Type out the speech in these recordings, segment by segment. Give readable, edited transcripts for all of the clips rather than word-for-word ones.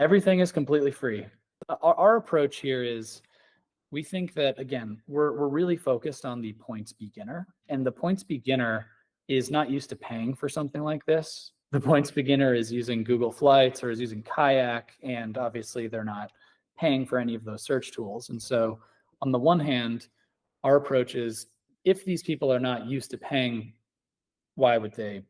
Everything is completely free. Our approach here is we think that, again, we're really focused on the points beginner, and the points beginner is not used to paying for something like this. The points beginner is using Google Flights or is using Kayak, and obviously they're not paying for any of those search tools. And so on the one hand, our approach is if these people are not used to paying, why would they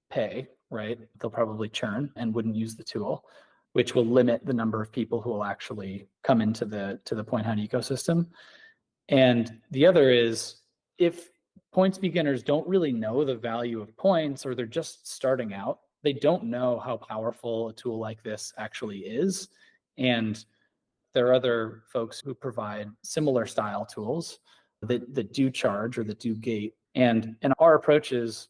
pay, right? They'll probably churn and wouldn't use the tool, which will limit the number of people who will actually come into the Point Hound ecosystem. And the other is if points beginners don't really know the value of points, or they're just starting out, they don't know how powerful a tool like this actually is. And there are other folks who provide similar style tools that do charge or that do gate. And our approach is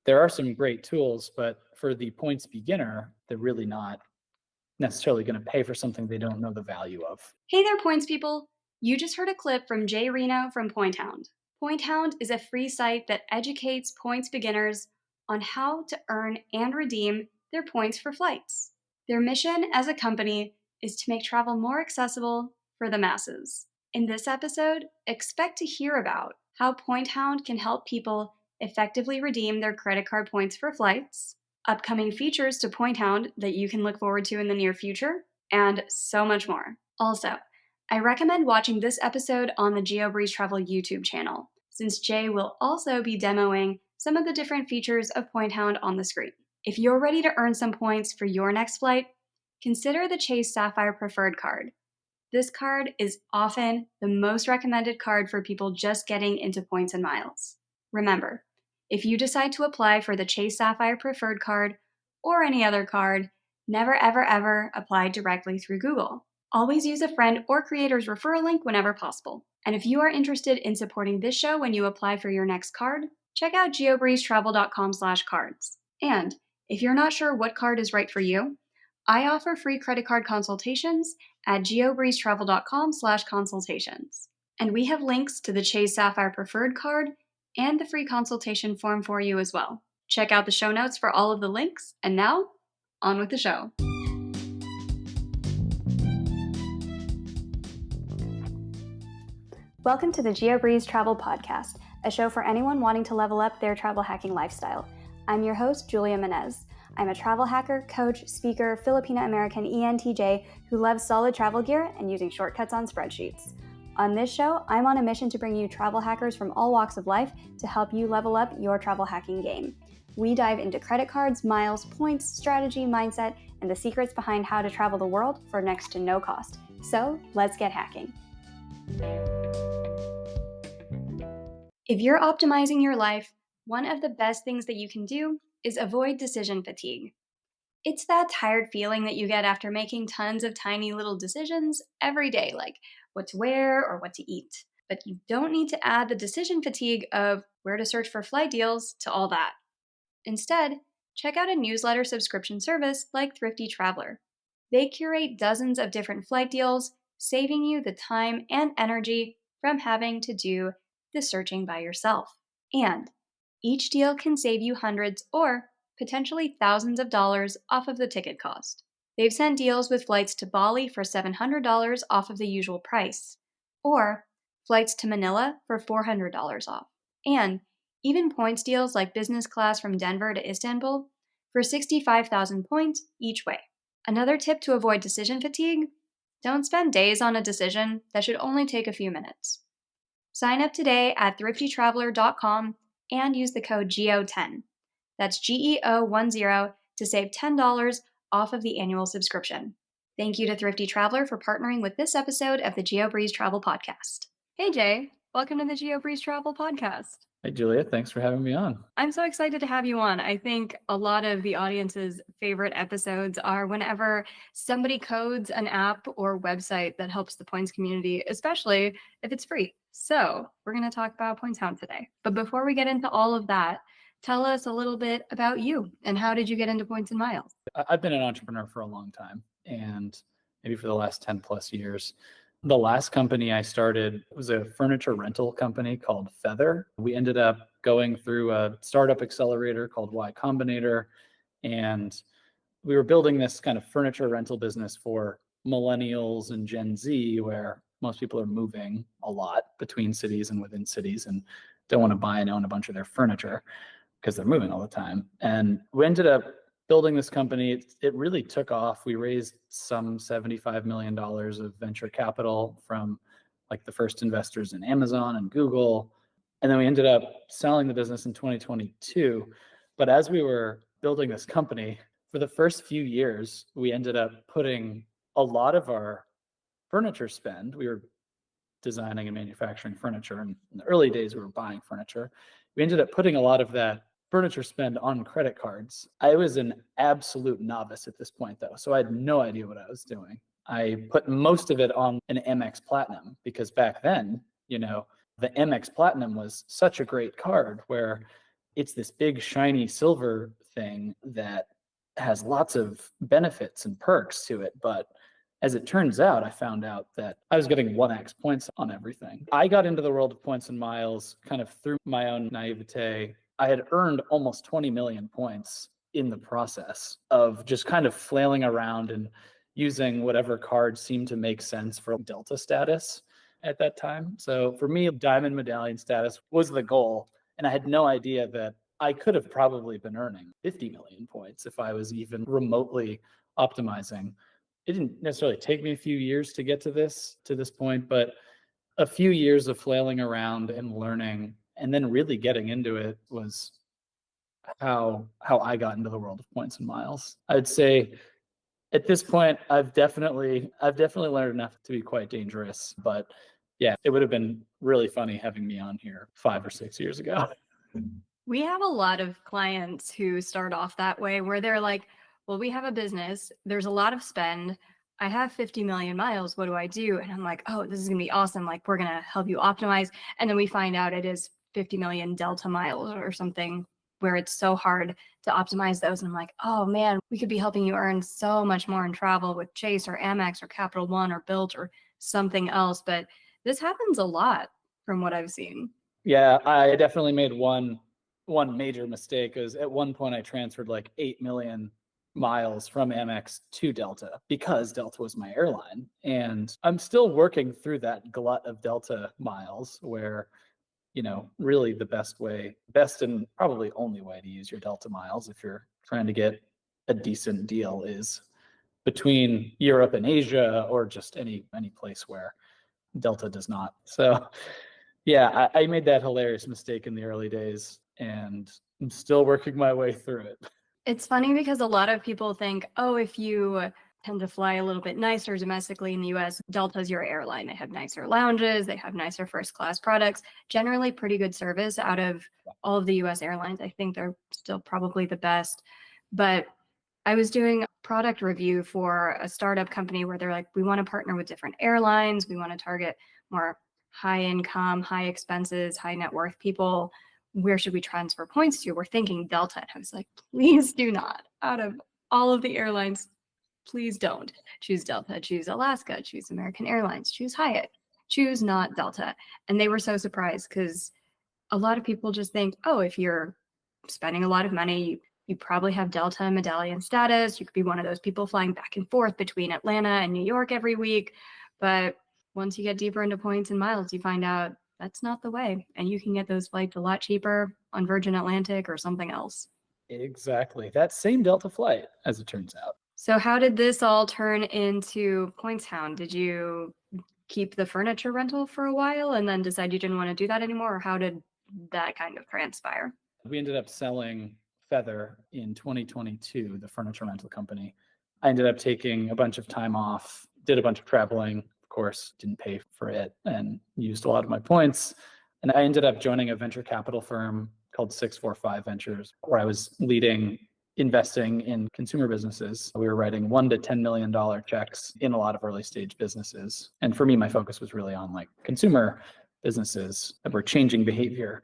there are some great tools, but for the points beginner, they're really not necessarily going to pay for something they don't know the value of. Hey there, points people. You just heard a clip from Jay Reno from Point Hound. Point Hound is a free site that educates points beginners on how to earn and redeem their points for flights. Their mission as a company is to make travel more accessible for the masses. In this episode, expect to hear about how Point Hound can help people effectively redeem their credit card points for flights, upcoming features to Point Hound that you can look forward to in the near future, and so much more. Also, I recommend watching this episode on the GeoBreeze Travel YouTube channel, since Jay will also be demoing some of the different features of Point Hound on the screen. If you're ready to earn some points for your next flight, consider the Chase Sapphire Preferred card. This card is often the most recommended card for people just getting into points and miles. Remember, if you decide to apply for the Chase Sapphire Preferred card or any other card, never ever apply directly through Google. Always use a friend or creator's referral link whenever possible. And if you are interested in supporting this show when you apply for your next card, check out geobreezetravel.com/cards. And if you're not sure what card is right for you, I offer free credit card consultations at geobreezetravel.com/consultations. And we have links to the Chase Sapphire Preferred card and the free consultation form for you as well. Check out the show notes for all of the links. And now, on with the show. Welcome to the GeoBreeze Travel Podcast, a show for anyone wanting to level up their travel hacking lifestyle. I'm your host, Julia Menez. I'm a travel hacker, coach, speaker, Filipino-American ENTJ who loves solid travel gear and using shortcuts on spreadsheets. On this show, I'm on a mission to bring you travel hackers from all walks of life to help you level up your travel hacking game. We dive into credit cards, miles, points, strategy, mindset, and the secrets behind how to travel the world for next to no cost. So, let's get hacking. If you're optimizing your life, one of the best things that you can do is avoid decision fatigue. It's that tired feeling that you get after making tons of tiny little decisions every day, like what to wear or what to eat. But you don't need to add the decision fatigue of where to search for flight deals to all that. Instead, check out a newsletter subscription service like Thrifty Traveler. They curate dozens of different flight deals, saving you the time and energy from having to do the searching by yourself. And each deal can save you hundreds or potentially thousands of dollars off of the ticket cost. They've sent deals with flights to Bali for $700 off of the usual price, or flights to Manila for $400 off, and even points deals like business class from Denver to Istanbul for 65,000 points each way. Another tip to avoid decision fatigue: don't spend days on a decision that should only take a few minutes. Sign up today at thriftytraveler.com and use the code GEO10. That's GEO10 to save $10 off of the annual subscription. Thank you to Thrifty Traveler for partnering with this episode of the GeoBreeze Travel Podcast. Hey Jay, welcome to the GeoBreeze Travel Podcast. Hey, Julia, thanks for having me on. I'm so excited to have you on. I think a lot of the audience's favorite episodes are whenever somebody codes an app or website that helps the points community, especially if it's free. So we're going to talk about Point Hound today. But before we get into all of that, tell us a little bit about you and how did you get into points and miles? I've been an entrepreneur for a long time, and maybe for the last 10 plus years. The last company I started was a furniture rental company called Feather. We ended up going through a startup accelerator called Y Combinator, and we were building this kind of furniture rental business for millennials and Gen Z, where most people are moving a lot between cities and within cities and don't want to buy and own a bunch of their furniture because they're moving all the time. And we ended up building this company. It really took off. We raised some $75 million of venture capital from like the first investors in Amazon and Google. And then we ended up selling the business in 2022. But as we were building this company, for the first few years, we ended up putting a lot of our furniture spend. We were designing and manufacturing furniture. And in the early days, we were buying furniture. We ended up putting a lot of that furniture spend on credit cards. I was an absolute novice at this point, though, so I had no idea what I was doing. I put most of it on an Amex Platinum because back then, the Amex Platinum was such a great card where it's this big, shiny silver thing that has lots of benefits and perks to it. But as it turns out, I found out that I was getting 1x points on everything. I got into the world of points and miles kind of through my own naivete. I had earned almost 20 million points in the process of just kind of flailing around and using whatever card seemed to make sense for Delta status at that time. So for me, Diamond Medallion status was the goal. And I had no idea that I could have probably been earning 50 million points if I was even remotely optimizing. It didn't necessarily take me a few years to get to this point, but a few years of flailing around and learning and then really getting into it was how I got into the world of points and miles. I'd say at this point, I've definitely learned enough to be quite dangerous, but yeah, it would have been really funny having me on here 5 or 6 years ago. We have a lot of clients who start off that way where they're like, well, we have a business, there's a lot of spend. I have 50 million miles. What do I do? And I'm like, oh, this is going to be awesome. Like, we're going to help you optimize. And then we find out it is 50 million Delta miles or something where it's so hard to optimize those. And I'm like, oh man, we could be helping you earn so much more in travel with Chase or Amex or Capital One or Bilt or something else. But this happens a lot from what I've seen. Yeah, I definitely made one major mistake. Is at one point I transferred like 8 million miles from Amex to Delta because Delta was my airline. And I'm still working through that glut of Delta miles where, really the best and probably only way to use your Delta miles if you're trying to get a decent deal is between Europe and Asia or just any place where Delta does not. So yeah, I made that hilarious mistake in the early days and I'm still working my way through it. It's funny because a lot of people think, oh, if you tend to fly a little bit nicer domestically in the US, Delta's your airline. They have nicer lounges, they have nicer first class products, generally pretty good service out of all of the US airlines. I think they're still probably the best. But I was doing a product review for a startup company where they're like, we want to partner with different airlines, we want to target more high income, high expenses, high net worth people. Where should we transfer points to? We're thinking Delta. And I was like, please do not. Out of all of the airlines, please don't. Choose Delta, choose Alaska, choose American Airlines, choose Hyatt, choose not Delta. And they were so surprised because a lot of people just think, oh, if you're spending a lot of money, you probably have Delta medallion status. You could be one of those people flying back and forth between Atlanta and New York every week. But once you get deeper into points and miles, you find out that's not the way. And you can get those flights a lot cheaper on Virgin Atlantic or something else. Exactly. That same Delta flight, as it turns out. So how did this all turn into Point Hound? Did you keep the furniture rental for a while and then decide you didn't want to do that anymore? Or how did that kind of transpire? We ended up selling Feather in 2022, the furniture rental company. I ended up taking a bunch of time off, did a bunch of traveling, of course, didn't pay for it and used a lot of my points. And I ended up joining a venture capital firm called 645 Ventures, where I was leading investing in consumer businesses. We were writing $1 to $10 million checks in a lot of early stage businesses. And for me, my focus was really on like consumer businesses that were changing behavior.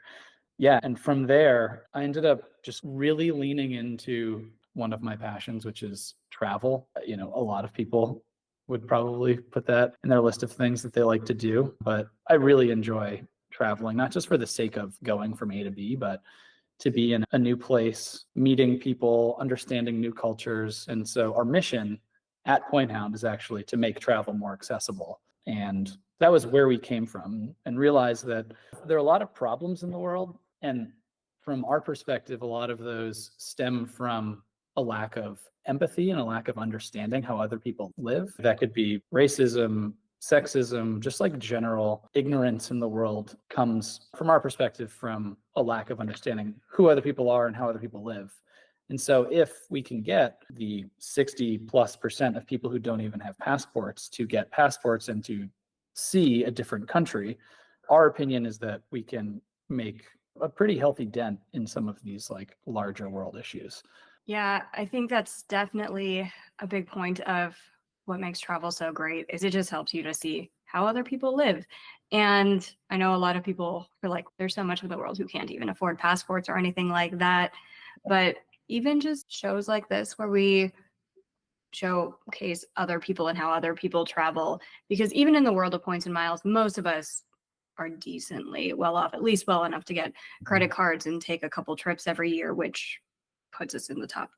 Yeah. And from there, I ended up just really leaning into one of my passions, which is travel. A lot of people would probably put that in their list of things that they like to do, but I really enjoy traveling, not just for the sake of going from A to B, but to be in a new place, meeting people, understanding new cultures. And so our mission at Point Hound is actually to make travel more accessible. And that was where we came from, and realized that there are a lot of problems in the world. And from our perspective, a lot of those stem from a lack of empathy and a lack of understanding how other people live. That could be racism, sexism, just like general ignorance in the world comes, from our perspective, from a lack of understanding who other people are and how other people live. And so if we can get the 60+% of people who don't even have passports to get passports and to see a different country, our opinion is that we can make a pretty healthy dent in some of these like larger world issues. Yeah, I think that's definitely a big point of what makes travel so great is it just helps you to see how other people live. And I know a lot of people are like, there's so much of the world who can't even afford passports or anything like that. But even just shows like this where we showcase other people and how other people travel, because even in the world of points and miles, most of us are decently well off, at least well enough to get credit cards and take a couple trips every year, which puts us in the top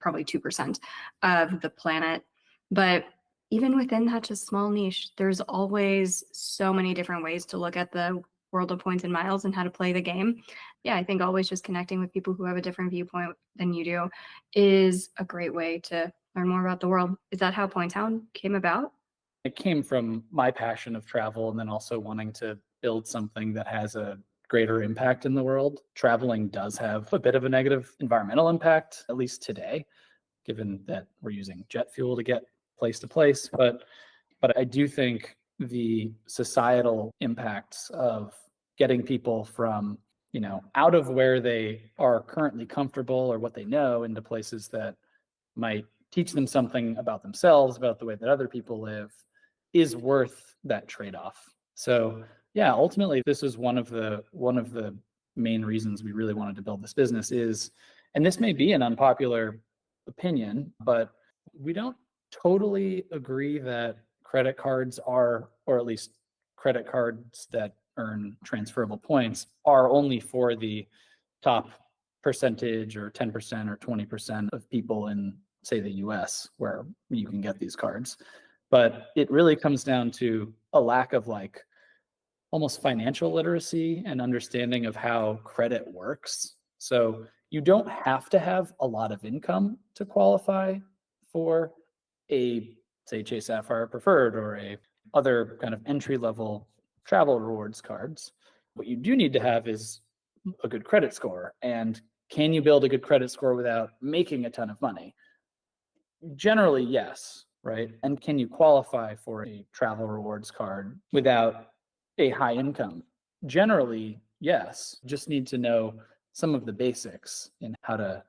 probably 2% of the planet. But even within that just small niche, there's always so many different ways to look at the world of points and miles and how to play the game. Yeah, I think always just connecting with people who have a different viewpoint than you do is a great way to learn more about the world. Is that how Point Hound came about? It came from my passion of travel and then also wanting to build something that has a greater impact in the world. Traveling does have a bit of a negative environmental impact, at least today, given that we're using jet fuel to get place to place. But I do think the societal impacts of getting people from, out of where they are currently comfortable or what they know into places that might teach them something about themselves, about the way that other people live, is worth that trade-off. So yeah, ultimately this is one of the main reasons we really wanted to build this business is, and this may be an unpopular opinion, but we don't totally agree that credit cards are, or at least credit cards that earn transferable points, are only for the top percentage or 10% or 20% of people in, say, the US where you can get these cards. But it really comes down to a lack of like almost financial literacy and understanding of how credit works. So you don't have to have a lot of income to qualify for a, say, Chase Sapphire Preferred or a other kind of entry level travel rewards cards. What you do need to have is a good credit score. And can you build a good credit score without making a ton of money? Generally, yes, right? And can you qualify for a travel rewards card without a high income? Generally, yes. Just need to know some of the basics in how to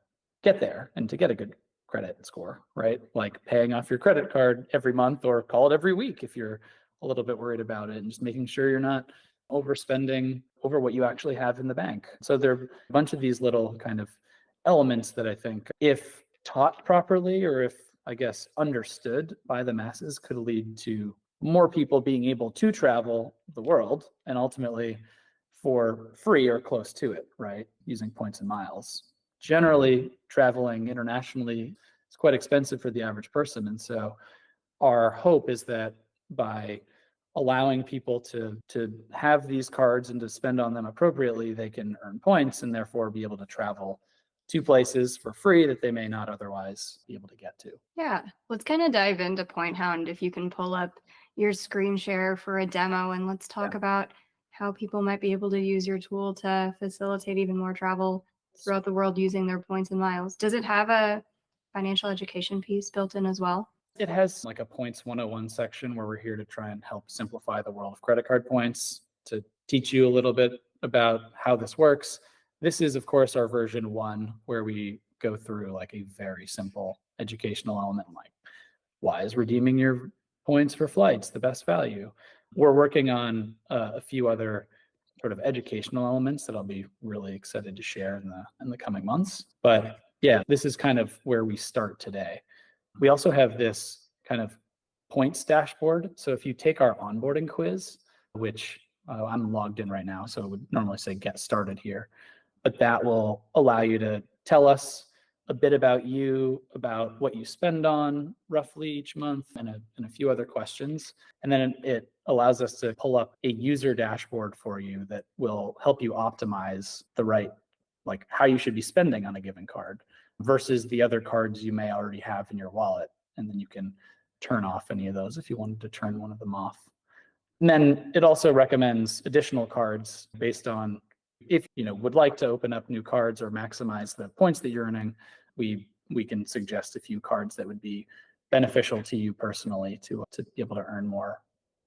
get there and to get a good credit score, right? Like paying off your credit card every month or call it every week if you're a little bit worried about it, and just making sure you're not overspending over what you actually have in the bank. So there are a bunch of these little kind of elements that I think, if taught properly or if, I guess, understood by the masses, could lead to more people being able to travel the world and ultimately for free or close to it, right? Using points and miles. Generally, traveling internationally is quite expensive for the average person. And so our hope is that by allowing people to have these cards and to spend on them appropriately, they can earn points and therefore be able to travel to places for free that they may not otherwise be able to get to. Yeah, let's kind of dive into Point Hound. If you can pull up your screen share for a demo, and let's talk about how people might be able to use your tool to facilitate even more travel throughout the world using their points and miles. Does it have a financial education piece built in as well? It has like a points 101 section where we're here to try and help simplify the world of credit card points, to teach you a little bit about how this works. This is, of course, our version 1, where we go through like a very simple educational element, like why is redeeming your points for flights the best value? We're working on a few other sort of educational elements that I'll be really excited to share in the coming months. But yeah, this is kind of where we start today. We also have this kind of points dashboard. So if you take our onboarding quiz, which I'm logged in right now, so it would normally say get started here. but that will allow you to tell us a bit about you, about what you spend on roughly each month, and a few other questions. And then it allows us to pull up a user dashboard for you that will help you optimize the right, like how you should be spending on a given card versus the other cards you may already have in your wallet. And then you can turn off any of those if you wanted to turn one of them off. And then it also recommends additional cards based on if you would like to open up new cards or maximize the points that you're earning. We can suggest a few cards that would be beneficial to you personally to be able to earn more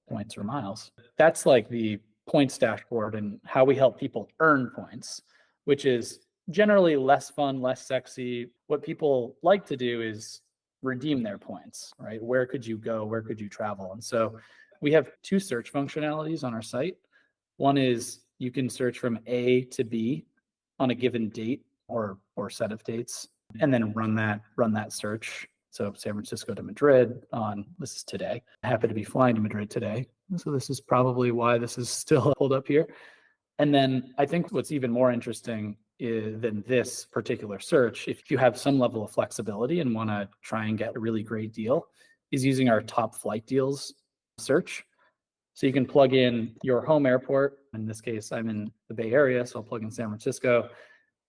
points or miles. That's like the points dashboard and how we help people earn points, which is generally less fun, less sexy. What people like to do is redeem their points, right? Where could you go? Where could you travel? And so we have two search functionalities on our site. One is you can search from A to B on a given date or set of dates, and then run that search. So San Francisco to Madrid this is today. I happen to be flying to Madrid today. So this is probably why this is still pulled up here. And then I think what's even more interesting than this particular search, if you have some level of flexibility and want to try and get a really great deal, is using our top flight deals search. So you can plug in your home airport. In this case, I'm in the Bay Area, so I'll plug in San Francisco.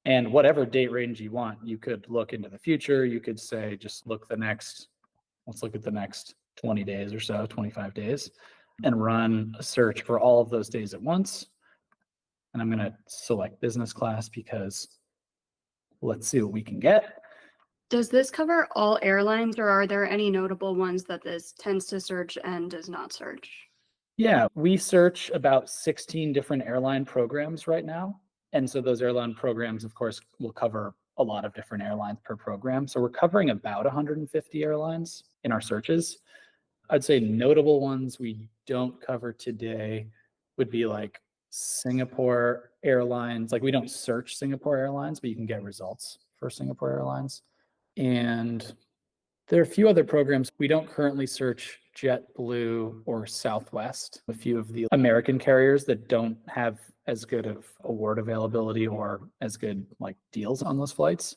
And whatever date range you want, you could look into the future. You could say, just let's look at the next 20 days or so, 25 days, and run a search for all of those days at once. And I'm going to select business class because let's see what we can get. Does this cover all airlines, or are there any notable ones that this tends to search and does not search? Yeah, we search about 16 different airline programs right now. And so those airline programs, of course, will cover a lot of different airlines per program. So we're covering about 150 airlines in our searches. I'd say notable ones we don't cover today would be like Singapore Airlines. Like we don't search Singapore Airlines, but you can get results for Singapore Airlines. And there are a few other programs. We don't currently search JetBlue or Southwest, a few of the American carriers that don't have as good of award availability or as good like deals on those flights.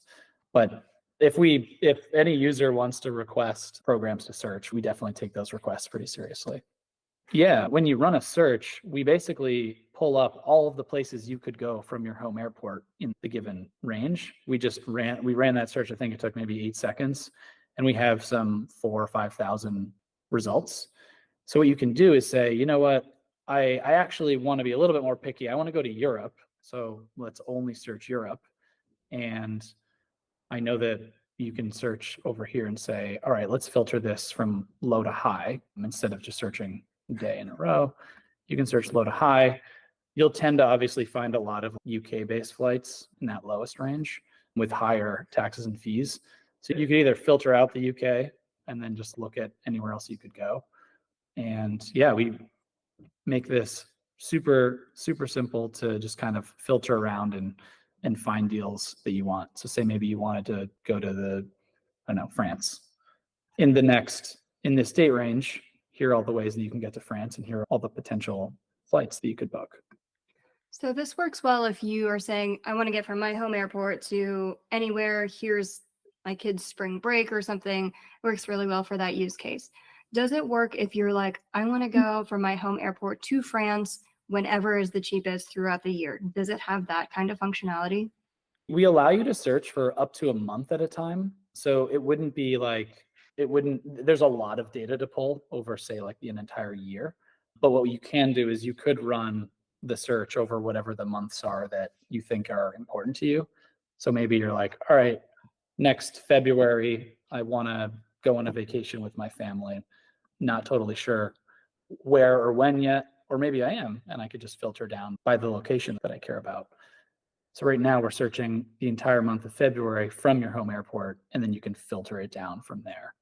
But if any user wants to request programs to search, we definitely take those requests pretty seriously. Yeah, when you run a search, we basically pull up all of the places you could go from your home airport in the given range. We ran that search. I think it took maybe 8 seconds, and we have some 4,000 or 5,000 results. So what you can do is say, you know what, I actually want to be a little bit more picky. I want to go to Europe, so let's only search Europe. And I know that you can search over here and say, all right, let's filter this from low to high instead of just searching day in a row. You can search low to high. You'll tend to obviously find a lot of UK-based flights in that lowest range with higher taxes and fees. So you could either filter out the UK and then just look at anywhere else you could go. And yeah, we make this super, super simple to just kind of filter around and find deals that you want. So say maybe you wanted to go to France. In this date range, here are all the ways that you can get to France, and here are all the potential flights that you could book. So this works well if you are saying, I want to get from my home airport to anywhere, here's my kid's spring break or something. It works really well for that use case. Does it work if you're like, I want to go from my home airport to France whenever is the cheapest throughout the year? Does it have that kind of functionality? We allow you to search for up to a month at a time. So there's a lot of data to pull over, say, like an entire year. But what you can do is you could run the search over whatever the months are that you think are important to you. So maybe you're like, all right, next February, I want to go on a vacation with my family. Not totally sure where or when yet, or maybe I am, and I could just filter down by the location that I care about. So right now we're searching the entire month of February from your home airport, and then you can filter it down from there.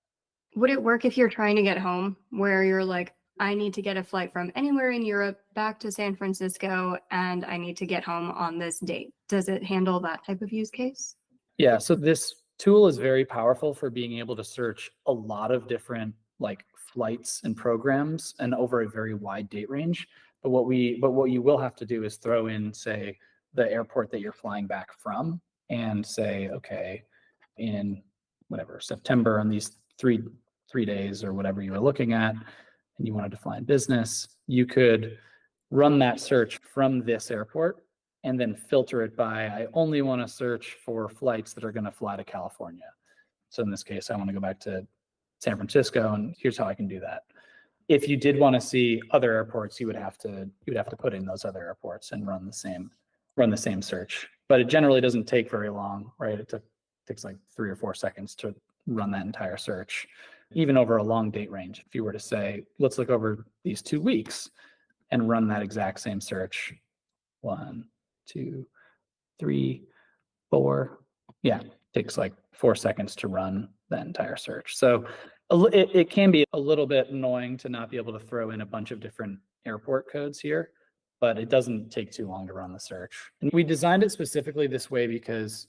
Would it work if you're trying to get home where you're like, I need to get a flight from anywhere in Europe back to San Francisco, and I need to get home on this date? Does it handle that type of use case? Yeah, so this tool is very powerful for being able to search a lot of different like flights and programs and over a very wide date range. But what you will have to do is throw in, say, the airport that you're flying back from and say, okay, in whatever, September on these three days or whatever you were looking at, and you wanted to fly in business, you could run that search from this airport and then filter it by, I only want to search for flights that are going to fly to California. So in this case, I want to go back to San Francisco, and here's how I can do that. If you did want to see other airports, you would have to put in those other airports and run the same search. But it generally doesn't take very long, right? It takes like 3 or 4 seconds to run that entire search, even over a long date range. If you were to say, let's look over these 2 weeks and run that exact same search, 1, 2, 3, 4. Yeah, takes like 4 seconds to run that entire search. So it can be a little bit annoying to not be able to throw in a bunch of different airport codes here, but it doesn't take too long to run the search. And we designed it specifically this way because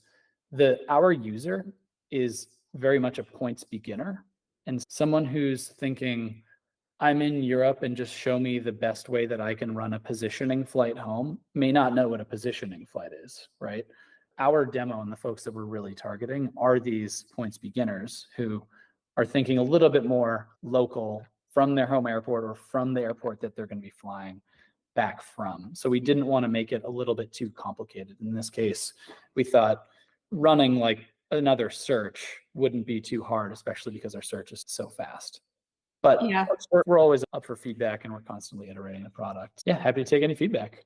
our user is very much a points beginner, and someone who's thinking, I'm in Europe and just show me the best way that I can run a positioning flight home may not know what a positioning flight is, right? Our demo and the folks that we're really targeting are these points beginners who are thinking a little bit more local from their home airport or from the airport that they're going to be flying back from. So we didn't want to make it a little bit too complicated. In this case, we thought running like another search wouldn't be too hard, especially because our search is so fast. But Yeah. we're always up for feedback, and we're constantly iterating the product. Yeah, happy to take any feedback.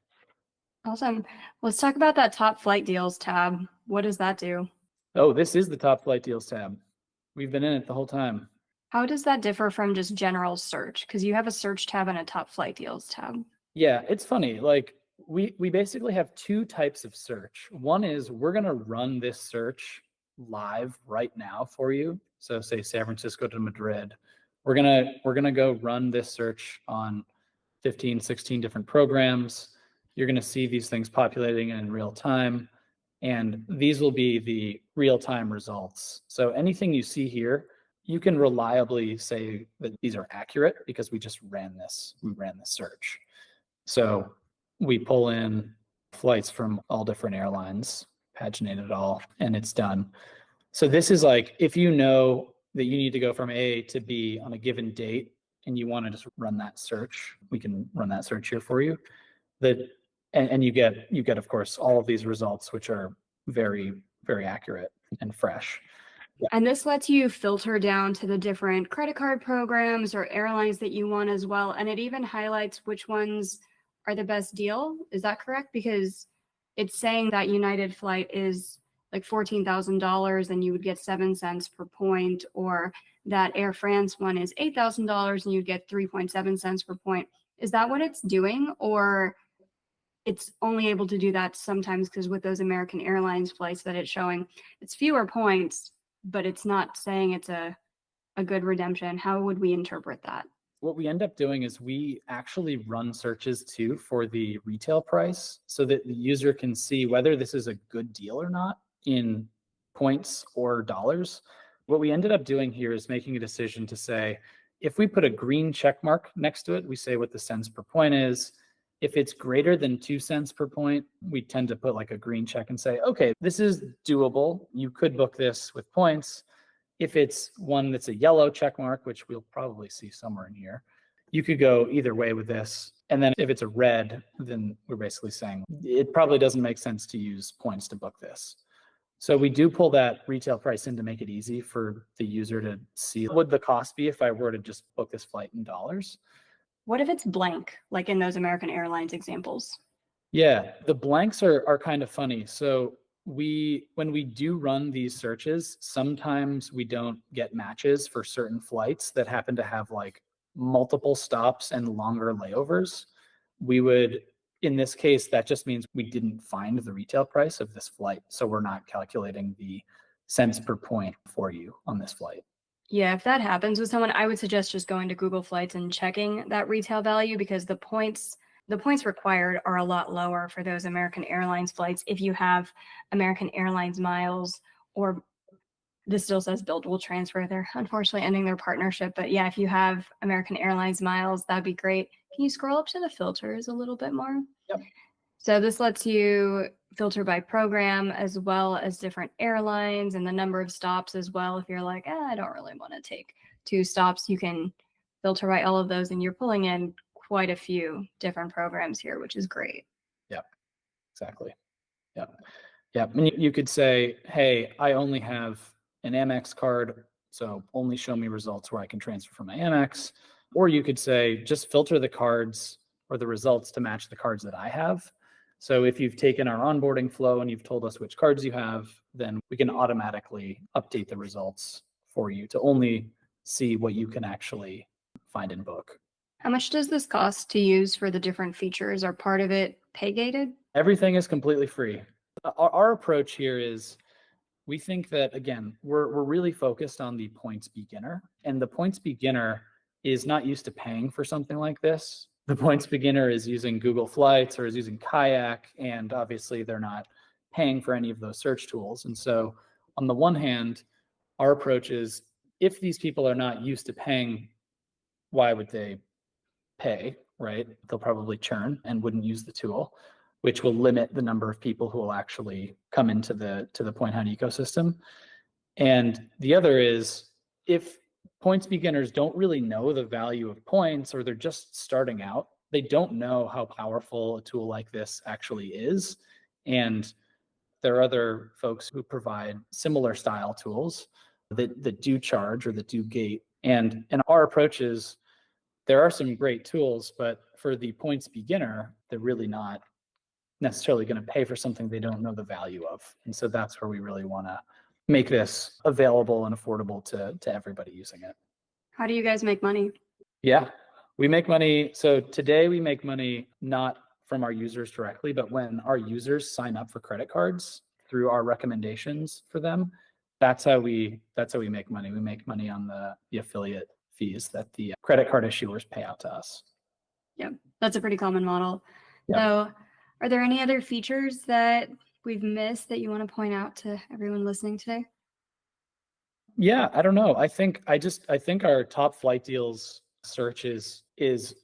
Awesome. Let's talk about that top flight deals tab. What does that do? Oh, this is the top flight deals tab. We've been in it the whole time. How does that differ from just general search? Because you have a search tab and a top flight deals tab. Yeah, it's funny. Like we basically have 2 types of search. One is we're going to run this search live right now for you. So say San Francisco to Madrid. We're going to go run this search on 15, 16 different programs. You're going to see these things populating in real time, and these will be the real-time results. So anything you see here, you can reliably say that these are accurate because we ran this search. So we pull in flights from all different airlines, paginate it all, and it's done. So this is like, if you know that you need to go from A to B on a given date and you want to just run that search, we can run that search here for you. And you get, of course, all of these results, which are very, very accurate and fresh. Yeah. And this lets you filter down to the different credit card programs or airlines that you want as well. And it even highlights which ones are the best deal. Is that correct? Because it's saying that United flight is like $14,000 and you would get 7 cents per point, or that Air France one is $8,000 and you'd get 3.7 cents per point. Is that what it's doing? Or it's only able to do that sometimes because with those American Airlines flights that it's showing, it's fewer points, but it's not saying it's a good redemption. How would we interpret that? What we end up doing is we actually run searches too for the retail price so that the user can see whether this is a good deal or not in points or dollars. What we ended up doing here is making a decision to say, if we put a green check mark next to it, we say what the cents per point is. If it's greater than 2 cents per point, we tend to put like a green check and say, okay, this is doable. You could book this with points. If it's one that's a yellow check mark, which we'll probably see somewhere in here, you could go either way with this. And then if it's a red, then we're basically saying it probably doesn't make sense to use points to book this. So we do pull that retail price in to make it easy for the user to see what would the cost be if I were to just book this flight in dollars. What if it's blank, like in those American Airlines examples? Yeah, the blanks are kind of funny. So when we do run these searches, sometimes we don't get matches for certain flights that happen to have like multiple stops and longer layovers. We would, in this case, that just means we didn't find the retail price of this flight. So we're not calculating the cents per point for you on this flight. Yeah, if that happens with someone, I would suggest just going to Google Flights and checking that retail value, because the points required are a lot lower for those American Airlines flights if you have American Airlines miles, or this still says Build will transfer. They're unfortunately ending their partnership. But yeah, if you have American Airlines miles, that'd be great. Can you scroll up to the filters a little bit more? Yep. So this lets you filter by program as well as different airlines and the number of stops as well. If you're like, I don't really want to take 2 stops, you can filter by all of those, and you're pulling in quite a few different programs here, which is great. Yep, exactly. Yep. Yep. And you could say, hey, I only have an Amex card, so only show me results where I can transfer from my Amex. Or you could say, just filter the cards or the results to match the cards that I have. So if you've taken our onboarding flow and you've told us which cards you have, then we can automatically update the results for you to only see what you can actually find in book. How much does this cost to use for the different features? Are part of it pay gated? Everything is completely free. Our approach here is we think that, again, we're really focused on the points beginner, and the points beginner is not used to paying for something like this. The points beginner is using Google Flights or is using Kayak, and obviously they're not paying for any of those search tools. And so on the one hand, our approach is if these people are not used to paying, why would they pay, right? They'll probably churn and wouldn't use the tool, which will limit the number of people who will actually come into the Point Hound ecosystem. And the other is if points beginners don't really know the value of points, or they're just starting out, they don't know how powerful a tool like this actually is. And there are other folks who provide similar style tools that do charge or that do gate. And our approach is there are some great tools, but for the points beginner, they're really not necessarily going to pay for something they don't know the value of. And so that's where we really want to make this available and affordable to everybody using it. How do you guys make money? Yeah, we make money. So today we make money not from our users directly, but when our users sign up for credit cards through our recommendations for them, that's how we make money. We make money on the affiliate fees that the credit card issuers pay out to us. Yep, that's a pretty common model. Yep. So are there any other features that we've missed that you want to point out to everyone listening today? Yeah, I don't know. I think our top flight deals search is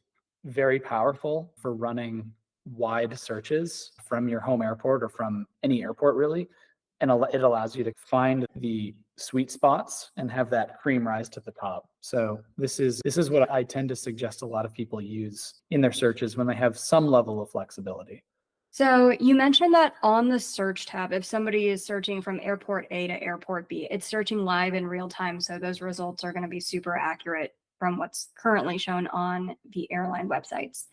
very powerful for running wide searches from your home airport or from any airport really. And it allows you to find the sweet spots and have that cream rise to the top. So this is what I tend to suggest a lot of people use in their searches when they have some level of flexibility. So you mentioned that on the search tab, if somebody is searching from airport A to airport B, it's searching live in real time. So those results are going to be super accurate from what's currently shown on the airline websites.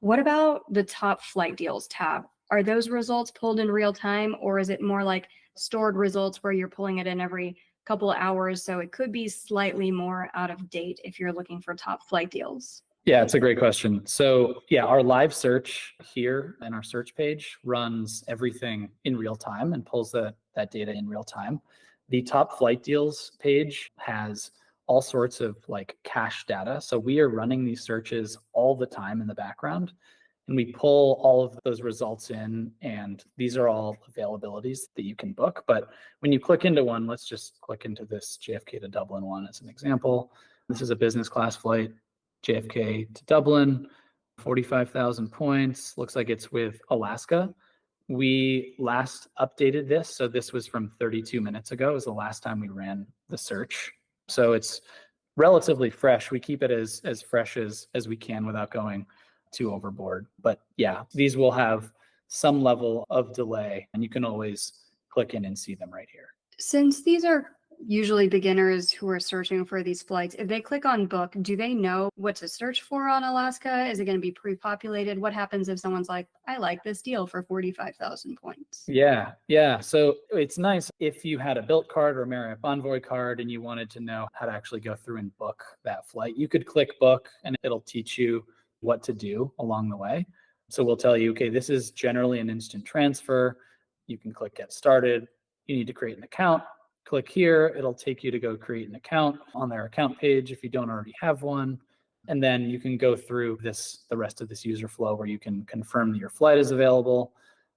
What about the top flight deals tab? Are those results pulled in real time, or is it more like stored results where you're pulling it in every couple of hours? So it could be slightly more out of date if you're looking for top flight deals. Yeah, it's a great question. So yeah, our live search here and our search page runs everything in real time and pulls that data in real time. The top flight deals page has all sorts of like cache data. So we are running these searches all the time in the background, and we pull all of those results in, and these are all availabilities that you can book. But when you click into one, let's just click into this JFK to Dublin one as an example. This is a business class flight. JFK to Dublin, 45,000 points. Looks like it's with Alaska. We last updated this. So this was from 32 minutes ago is the last time we ran the search. So it's relatively fresh. We keep it as fresh as we can without going too overboard. But yeah, these will have some level of delay, and you can always click in and see them right here. Since these are usually beginners who are searching for these flights, if they click on book, do they know what to search for on Alaska? Is it going to be pre-populated? What happens if someone's like, I like this deal for 45,000 points? Yeah. So it's nice if you had a Bilt card or a Marriott Bonvoy card and you wanted to know how to actually go through and book that flight. You could click book and it'll teach you what to do along the way. So we'll tell you, okay, this is generally an instant transfer. You can click get started. You need to create an account. Click here, it'll take you to go create an account on their account page if you don't already have one. And then you can go through the rest of this user flow where you can confirm that your flight is available.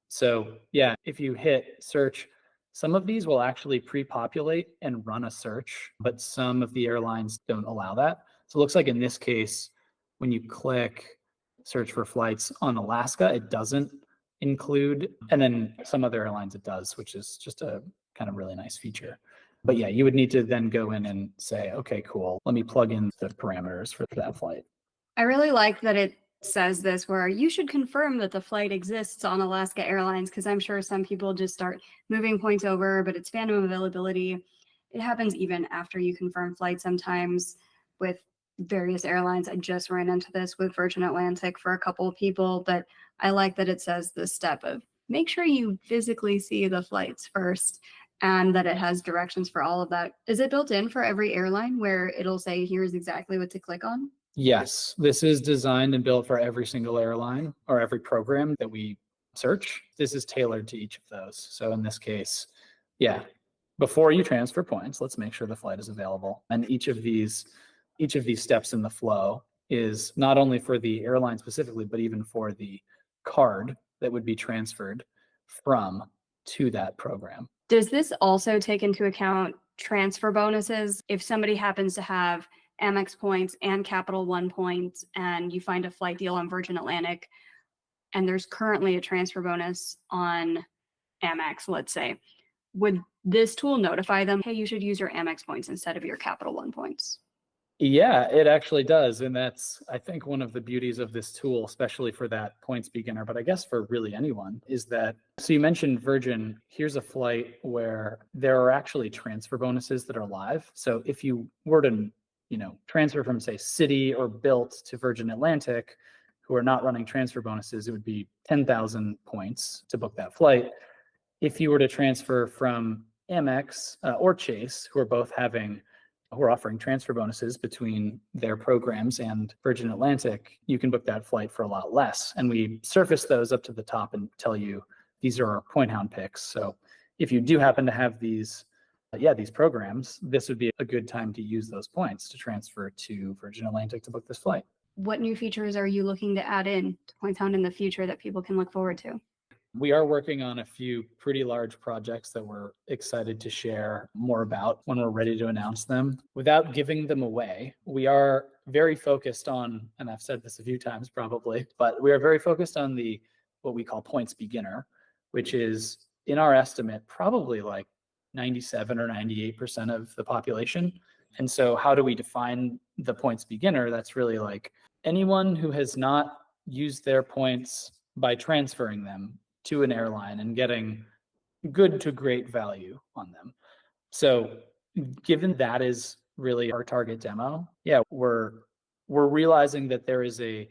So yeah, if you hit search, some of these will actually pre-populate and run a search, but some of the airlines don't allow that. So it looks like in this case, when you click search for flights on Alaska, it doesn't include, and then some other airlines it does, which is just a kind of really nice feature. But yeah, you would need to then go in and say, okay, cool, let me plug in the parameters for that flight. I really like that it says this where you should confirm that the flight exists on Alaska Airlines, because I'm sure some people just start moving points over, but it's phantom availability. It happens even after you confirm flight sometimes with various airlines. I just ran into this with Virgin Atlantic for a couple of people, but I like that it says this step of make sure you physically see the flights first and that it has directions for all of that. Is it built in for every airline where it'll say, here's exactly what to click on? Yes, this is designed and built for every single airline or every program that we search. This is tailored to each of those. So in this case, yeah, before you transfer points, let's make sure the flight is available. And each of these steps in the flow is not only for the airline specifically, but even for the card that would be transferred from to that program. Does this also take into account transfer bonuses? If somebody happens to have Amex points and Capital One points and you find a flight deal on Virgin Atlantic and there's currently a transfer bonus on Amex, let's say, would this tool notify them, hey, you should use your Amex points instead of your Capital One points? Yeah, it actually does. And that's, I think, one of the beauties of this tool, especially for that points beginner, but I guess for really anyone, is that, so you mentioned Virgin, here's a flight where there are actually transfer bonuses that are live. So if you were to, transfer from, say, Citi or Bilt to Virgin Atlantic, who are not running transfer bonuses, it would be 10,000 points to book that flight. If you were to transfer from Amex or Chase, who are offering transfer bonuses between their programs and Virgin Atlantic, you can book that flight for a lot less. And we surface those up to the top and tell you these are our Point Hound picks. So if you do happen to have these programs, this would be a good time to use those points to transfer to Virgin Atlantic to book this flight. What new features are you looking to add in to Point Hound in the future that people can look forward to? We are working on a few pretty large projects that we're excited to share more about when we're ready to announce them. Without giving them away, we are very focused on, and I've said this a few times probably, but we are very focused on what we call points beginner, which is, in our estimate, probably like 97 or 98% of the population. And so how do we define the points beginner? That's really like anyone who has not used their points by transferring them to an airline and getting good to great value on them. So given that is really our target demo, we're realizing that there's a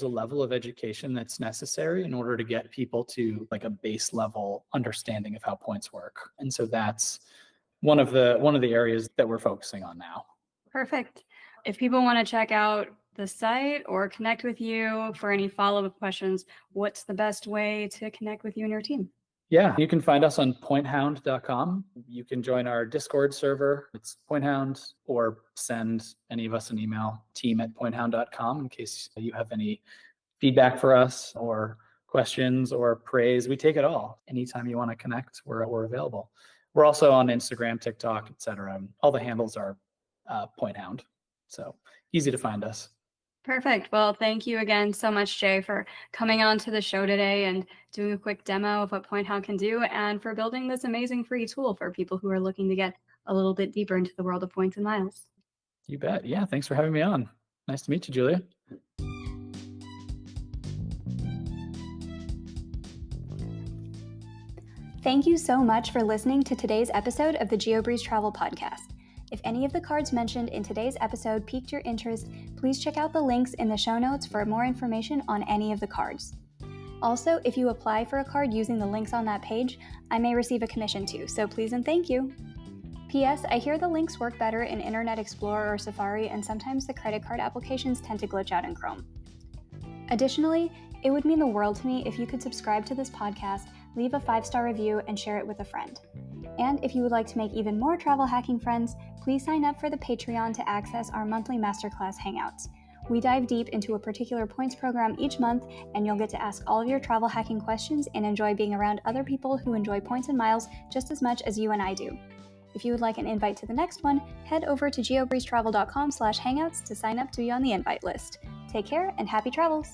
level of education that's necessary in order to get people to like a base level understanding of how points work. And so that's one of the areas that we're focusing on now. Perfect. If people want to check out the site or connect with you for any follow-up questions, what's the best way to connect with you and your team? Yeah, you can find us on pointhound.com. You can join our Discord server. It's Point Hound, or send any of us an email, team@pointhound.com, in case you have any feedback for us or questions or praise. We take it all. Anytime you want to connect, we're available. We're also on Instagram, TikTok, etc. All the handles are Point Hound. So easy to find us. Perfect. Well, thank you again so much, Jay, for coming on to the show today and doing a quick demo of what Point Hound can do, and for building this amazing free tool for people who are looking to get a little bit deeper into the world of points and miles. You bet. Yeah, thanks for having me on. Nice to meet you, Julia. Thank you so much for listening to today's episode of the GeoBreeze Travel Podcast. If any of the cards mentioned in today's episode piqued your interest, please check out the links in the show notes for more information on any of the cards. Also, if you apply for a card using the links on that page, I may receive a commission too, so please and thank you. P.S. I hear the links work better in Internet Explorer or Safari, and sometimes the credit card applications tend to glitch out in Chrome. Additionally, it would mean the world to me if you could subscribe to this podcast, leave a 5-star review, and share it with a friend. And if you would like to make even more travel hacking friends, please sign up for the Patreon to access our monthly masterclass hangouts. We dive deep into a particular points program each month, and you'll get to ask all of your travel hacking questions and enjoy being around other people who enjoy points and miles just as much as you and I do. If you would like an invite to the next one, head over to geobreezetravel.com/hangouts to sign up to be on the invite list. Take care and happy travels!